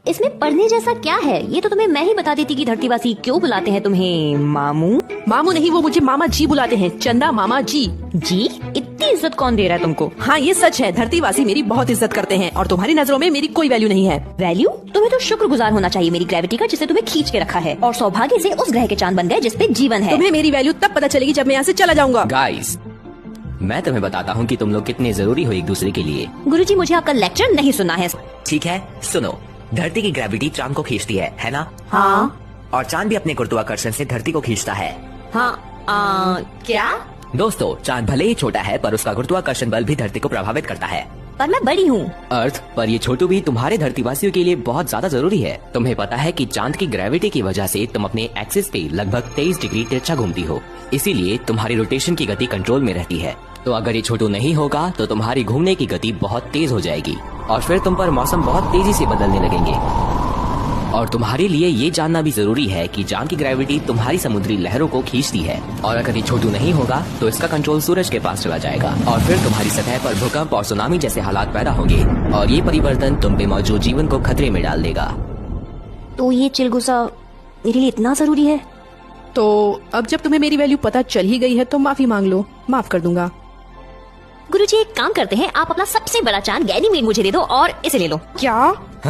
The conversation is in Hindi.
इसमें पढ़ने जैसा क्या है? ये तो तुम्हें मैं ही बता देती कि धरतीवासी क्यों बुलाते हैं तुम्हें मामू। मामू नहीं, वो मुझे मामा जी बुलाते हैं। चंदा मामा जी। जी? इतनी इज्जत कौन दे रहा है तुमको? हाँ ये सच है, धरतीवासी मेरी बहुत इज्जत करते हैं और तुम्हारी नजरों में मेरी कोई वैल्यू नहीं है। वैल्यू? तुम्हें तो शुक्रगुजार होना चाहिए मेरी ग्रेविटी का, जिसने तुम्हें खींच के रखा है और सौभाग्य से उस ग्रह के चांद बन गए जिसपे जीवन है। तुम्हें मेरी वैल्यू तब पता चलेगी जब मैं यहाँ से चला जाऊंगा। गाइस, मैं तुम्हें बताता हूँ कि तुम लोग कितने जरूरी हो एक दूसरे के लिए। गुरुजी मुझे आपका लेक्चर नहीं सुनना है। ठीक है, सुनो। धरती की ग्रेविटी चांद को खींचती है ना? हाँ। और चांद भी अपने गुरुत्वाकर्षण से धरती को खींचता है। हाँ। क्या? दोस्तों, चांद भले ही छोटा है पर उसका गुरुत्वाकर्षण बल भी धरती को प्रभावित करता है। पर मैं बड़ी हूँ। अर्थ पर ये छोटू भी तुम्हारे धरतीवासियों के लिए बहुत ज्यादा जरूरी है। तुम्हें पता है कि चांद की ग्रेविटी की वजह से तुम अपने एक्सिस पे लगभग 23 डिग्री तिरछा घूमती हो, इसीलिए तुम्हारी रोटेशन की गति कंट्रोल में रहती है। तो अगर ये छोटू नहीं होगा तो तुम्हारी घूमने की गति बहुत तेज हो जाएगी और फिर तुम पर मौसम बहुत तेजी से बदलने लगेंगे। और तुम्हारे लिए ये जानना भी जरूरी है कि चांद की ग्रेविटी तुम्हारी समुद्री लहरों को खींचती है और अगर ये छोटू नहीं होगा तो इसका कंट्रोल सूरज के पास चला जाएगा और फिर तुम्हारी सतह पर भूकंप और सुनामी जैसे हालात पैदा होंगे और ये परिवर्तन तुम पे मौजूद जीवन को खतरे में डाल देगा। तो ये चिलगुसा मेरे लिए इतना जरूरी है? तो अब जब तुम्हें मेरी वैल्यू पता चल ही गई है तो माफी मांग लो, माफ कर दूंगा। गुरुजी एक काम करते हैं, आप अपना सबसे बड़ा चांद गैनीमेड मुझे दे दो और इसे ले लो। क्या?